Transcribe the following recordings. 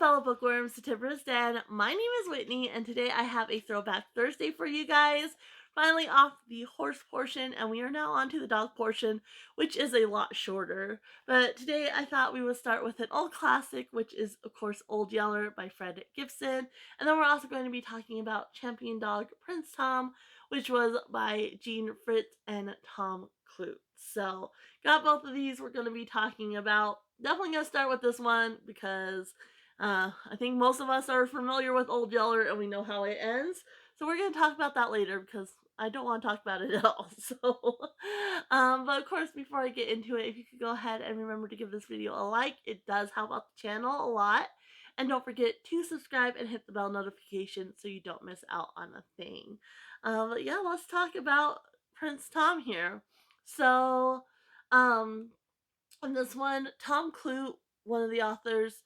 fellow bookworms, Timbers Den. My name is Whitney, and today I have a Throwback Thursday for you guys. Finally off the horse portion, and we are now on to the dog portion, which is a lot shorter. But today I thought we would start with an old classic, which is, of course, Old Yeller by Fred Gipson. And then we're also going to be talking about Champion Dog Prince Tom, which was by Jean Fritz and Tom Clute. So, got both of these we're going to be talking about. Definitely going to start with this one because I think most of us are familiar with Old Yeller and we know how it ends. So we're going to talk about that later because I don't want to talk about it at all. But of course, before I get into it, if you could go ahead and remember to give this video a like, it does help out the channel a lot. And don't forget to subscribe and hit the bell notification so you don't miss out on a thing. But yeah, let's talk about Prince Tom here. So, um, in this one, Tom Clute, one of the authors,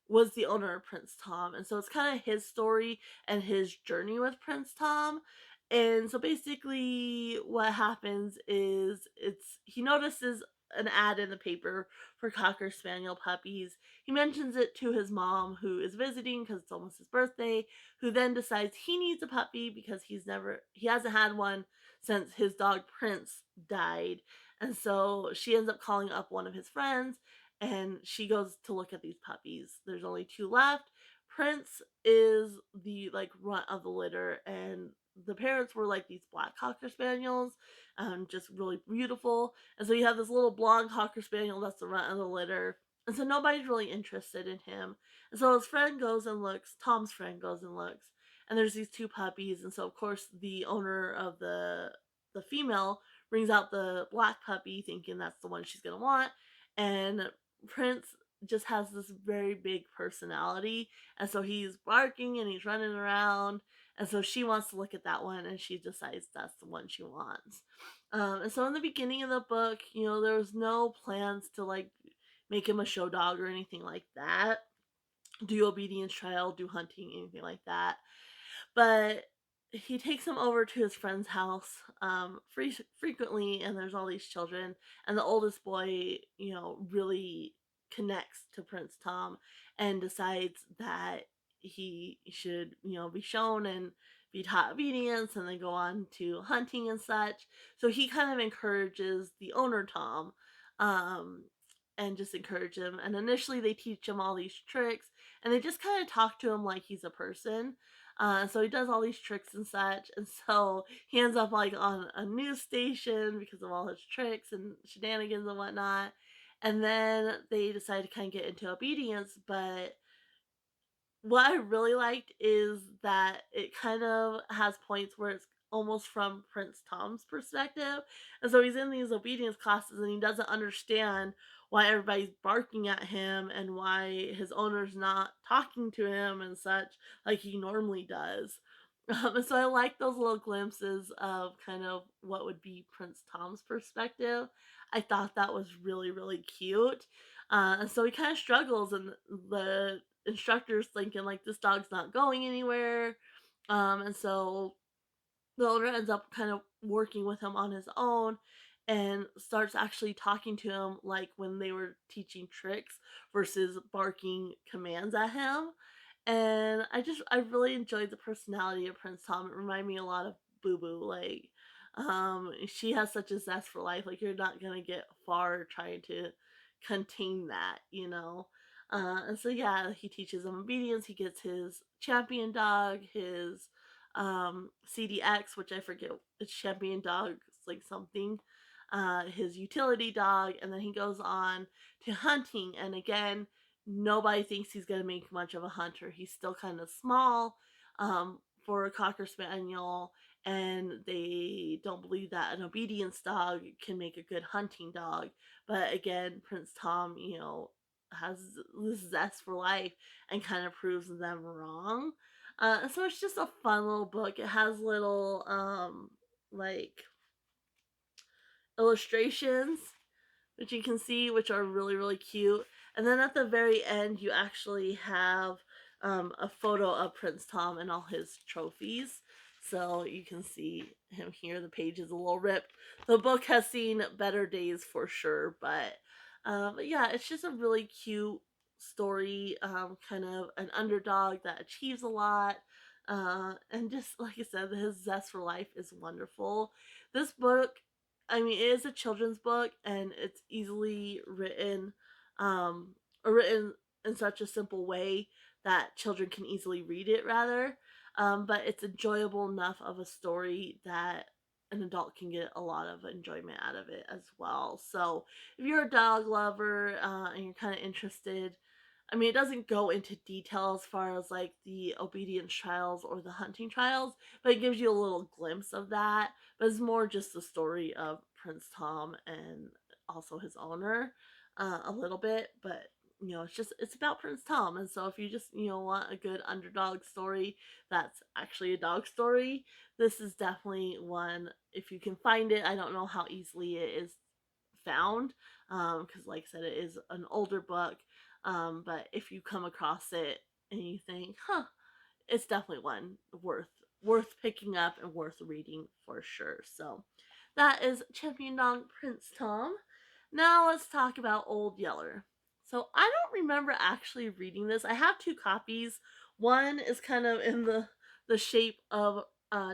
was the owner of Prince Tom. And so it's kind of his story and his journey with Prince Tom. And so basically what happens is he notices an ad in the paper for Cocker Spaniel puppies. He mentions it to his mom who is visiting because it's almost his birthday, who then decides he needs a puppy because he hasn't had one since his dog Prince died. And so she ends up calling up one of his friends and she goes to look at these puppies. There's only two left. Prince is the runt of the litter, and the parents were like these black cocker spaniels, just really beautiful. And so you have this little blonde cocker spaniel that's the runt of the litter. And so nobody's really interested in him. And so his friend goes and looks, Tom's friend goes and looks, and there's these two puppies. And so of course the owner of the female brings out the black puppy thinking that's the one she's gonna want, and Prince just has this very big personality, and so he's barking and he's running around, and so she wants to look at that one and she decides that's the one she wants. And so in the beginning of the book, there was no plans to make him a show dog or anything like that, do obedience trial, do hunting, anything like that. But he takes him over to his friend's house frequently, and there's all these children, and the oldest boy, really connects to Prince Tom and decides that he should, be shown and be taught obedience and then go on to hunting and such. So he kind of encourages the owner Tom, um, and just encourage him. And initially they teach him all these tricks and they just kind of talk to him like he's a person. So he does all these tricks and such, and so he ends up on a news station because of all his tricks and shenanigans and whatnot. And then they decide to kind of get into obedience, but what I really liked is that it kind of has points where it's almost from Prince Tom's perspective. And so he's in these obedience classes and he doesn't understand why everybody's barking at him and why his owner's not talking to him and such like he normally does. And so I like those little glimpses of kind of what would be Prince Tom's perspective. I thought that was really, really cute. And so he kind of struggles, and the instructor's thinking like this dog's not going anywhere. And so the owner ends up kind of working with him on his own and starts actually talking to him like when they were teaching tricks versus barking commands at him. And I really enjoyed the personality of Prince Tom. It reminded me a lot of Boo Boo. She has such a zest for life. Like you're not gonna get far trying to contain that. And so yeah, he teaches him obedience. He gets his champion dog, his CDX, which I forget, it's champion dog, it's like something, his utility dog, and then he goes on to hunting. And again, nobody thinks he's going to make much of a hunter. He's still kind of small for a Cocker Spaniel, and they don't believe that an obedience dog can make a good hunting dog. But again, Prince Tom, has this zest for life and kind of proves them wrong. So it's just a fun little book. It has little like illustrations which you can see, which are really, really cute. And then at the very end, you actually have a photo of Prince Tom and all his trophies. So you can see him here. The page is a little ripped. The book has seen better days for sure, but yeah, it's just a really cute story, kind of an underdog that achieves a lot. And just like I said, his zest for life is wonderful. This book, I mean, it is a children's book and it's easily written, um, or written in such a simple way that children can easily read it, rather. But it's enjoyable enough of a story that an adult can get a lot of enjoyment out of it as well. So, if you're a dog lover and you're kind of interested, I mean, it doesn't go into detail as far as like the obedience trials or the hunting trials, but it gives you a little glimpse of that. But it's more just the story of Prince Tom and also his owner, a little bit. But it's about Prince Tom, and so if you just want a good underdog story that's actually a dog story, this is definitely one. If you can find it, I don't know how easily it is found, because like I said, it is an older book. But if you come across it and you think, huh, it's definitely one worth picking up and worth reading for sure. So that is Champion Dog Prince Tom. Now let's talk about Old Yeller. So I don't remember actually reading this. I have two copies. One is kind of in the shape of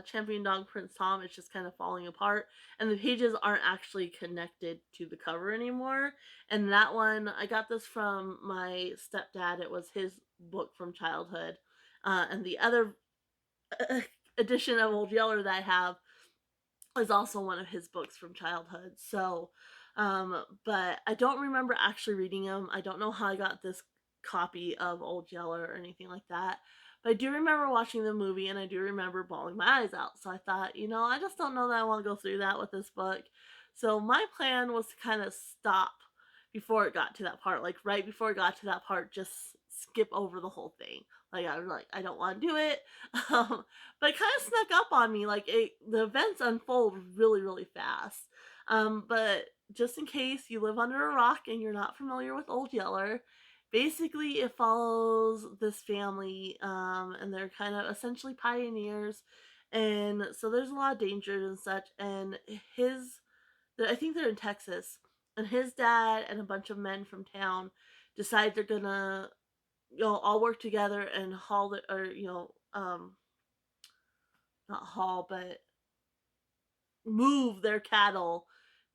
Champion Dog Prince Tom. It's just kind of falling apart, and the pages aren't actually connected to the cover anymore. And that one, I got this from my stepdad. It was his book from childhood. And the other edition of Old Yeller that I have is also one of his books from childhood. So, but I don't remember actually reading them. I don't know how I got this copy of Old Yeller or anything like that. But I do remember watching the movie and I do remember bawling my eyes out. So I thought, I just don't know that I want to go through that with this book. So my plan was to kind of stop before it got to that part. Like right before it got to that part, just skip over the whole thing. Like I was like, I don't want to do it. Um, but it kind of snuck up on me. Like the events unfold really, really fast. But just in case you live under a rock and you're not familiar with Old Yeller, basically it follows this family, and they're kind of essentially pioneers, and so there's a lot of dangers and such. And I think they're in Texas, and his dad and a bunch of men from town decide they're gonna all work together and haul the, or not haul, but move their cattle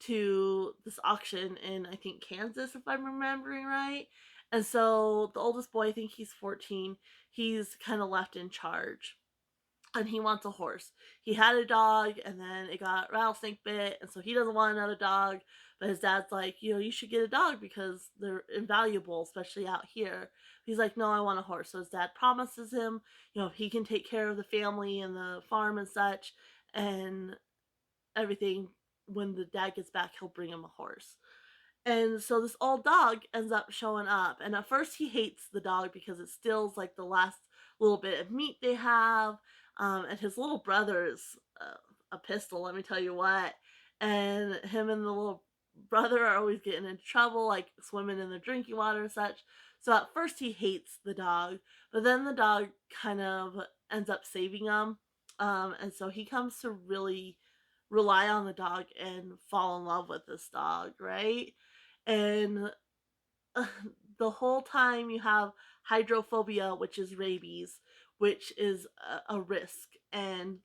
to this auction in, I think, Kansas, if I'm remembering right. And so the oldest boy, I think he's 14, he's kind of left in charge. And he wants a horse. He had a dog and then it got rattlesnake bit, and so he doesn't want another dog. But his dad's like, you should get a dog because they're invaluable, especially out here. He's like, no, I want a horse. So his dad promises him, he can take care of the family and the farm and such, and everything. When the dad gets back, he'll bring him a horse. And so this old dog ends up showing up. And at first he hates the dog because it steals like the last little bit of meat they have. And his little brother is a pistol, let me tell you what. And him and the little brother are always getting into trouble, like swimming in the drinking water and such. So at first he hates the dog, but then the dog kind of ends up saving him. And so he comes to really rely on the dog and fall in love with this dog, right? And the whole time you have hydrophobia, which is rabies, which is a risk. And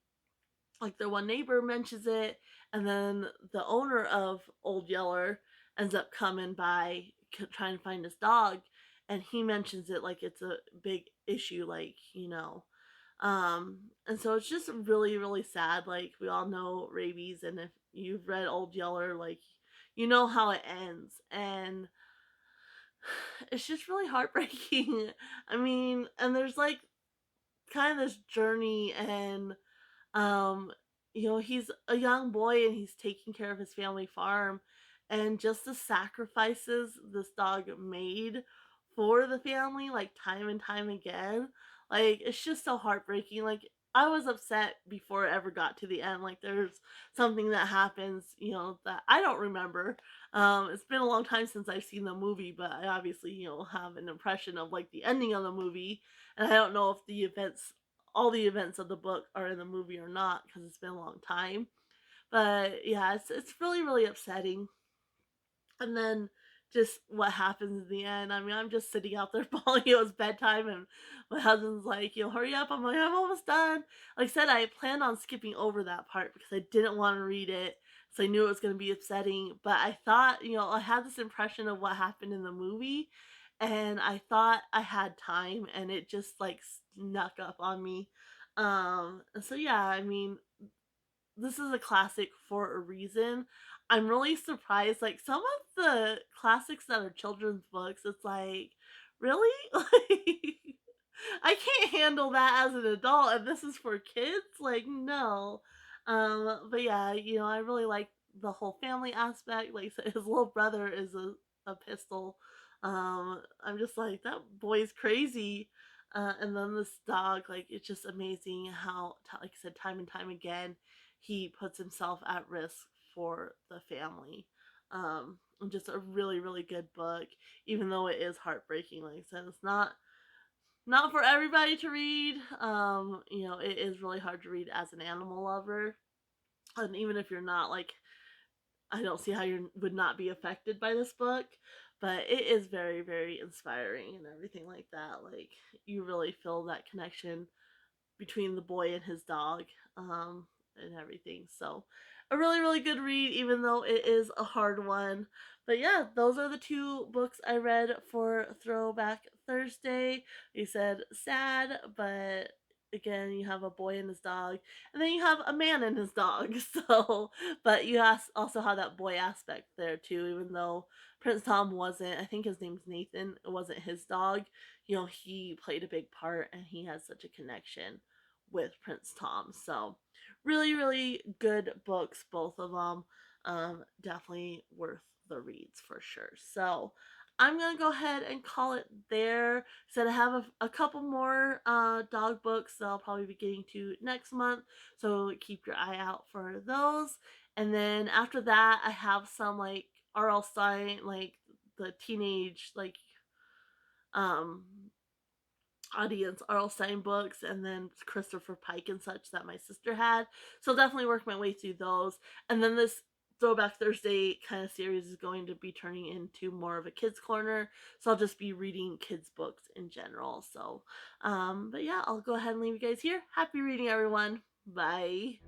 like their one neighbor mentions it, and then the owner of Old Yeller ends up coming by trying to find his dog, and he mentions it like it's a big issue, like and so it's just really, really sad. Like we all know rabies, and if you've read Old Yeller, like you know how it ends, and it's just really heartbreaking. I mean, and there's like kind of this journey, and um, he's a young boy and he's taking care of his family farm, and just the sacrifices this dog made for the family, like time and time again. Like it's just so heartbreaking. Like I was upset before it ever got to the end. Like there's something that happens, that I don't remember. It's been a long time since I've seen the movie, but I obviously, have an impression of like the ending of the movie, and I don't know if all the events of the book are in the movie or not because it's been a long time. But yeah, it's really, really upsetting. And then just what happens in the end. I mean, I'm just sitting out there bawling. It was bedtime, and my husband's like, hurry up. I'm like, I'm almost done. Like I said, I planned on skipping over that part because I didn't want to read it. So I knew it was going to be upsetting. But I thought, I had this impression of what happened in the movie. And I thought I had time, and it just like snuck up on me. And so yeah, I mean, this is a classic for a reason. I'm really surprised. Like some of the classics that are children's books, it's like, really? Like I can't handle that as an adult and this is for kids? Like, no. But yeah, I really like the whole family aspect. Like I said, his little brother is a pistol. I'm just like, that boy's crazy. And then this dog, like, it's just amazing how, like I said, time and time again, he puts himself at risk for the family. And just a really, really good book, even though it is heartbreaking. Like I said, it's not for everybody to read. It is really hard to read as an animal lover. And even if you're not, like, I don't see how you would not be affected by this book. But it is very, very inspiring and everything like that. Like, you really feel that connection between the boy and his dog, and everything. So, a really, really good read, even though it is a hard one. But yeah, those are the two books I read for Throwback Thursday. You said sad, but again, you have a boy and his dog, and then you have a man and his dog. So, but you also have that boy aspect there too, even though Prince Tom wasn't, I think his name's Nathan, it wasn't his dog. He played a big part and he has such a connection with Prince Tom. So, really, really good books, both of them. Definitely worth the reads for sure. So, I'm gonna go ahead and call it there. Said I have a couple more dog books that I'll probably be getting to next month. So keep your eye out for those. And then after that, I have some like R.L. Stein, like the teenage like um audience R.L. Stein books, and then Christopher Pike and such that my sister had. So I'll definitely work my way through those. And then this Throwback Thursday kind of series is going to be turning into more of a kids corner. So I'll just be reading kids books in general. So but yeah, I'll go ahead and leave you guys here. Happy reading, everyone. Bye.